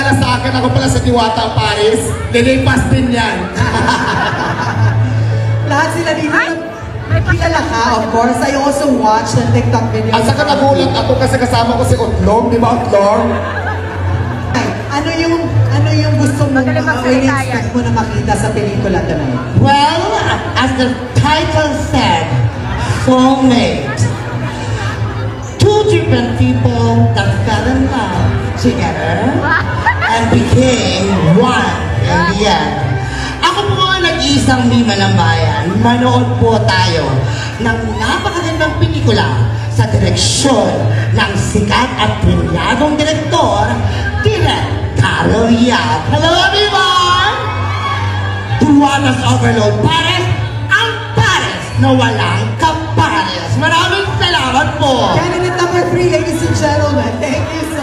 pala sa akin, ako pala sa Diwata Paris. Lilipas din yan. Lahat sila dito. Kilala ka, of course. I also watched the TikTok video. At saka nagulat ako kasi kasama ko si Utlong. Di ba, Utlong? Ano yung gusto mo, expect mo na makita sa pelikula tonight? Well, as the title said, soulmate. Two different people that fell in love together and became one in the end. Ako po ang nag-iisang Mima ng Bayan. Manood po tayo ng napakagandang pelikula sa direksyon ng sikat at prinyadong direktor, Direk Carol Yap. Hello everyone! Duwanas Overload Pares, ang Pares na walang kapares. Maraming salamat po! Candidate number 3, ladies and gentlemen. Thank you so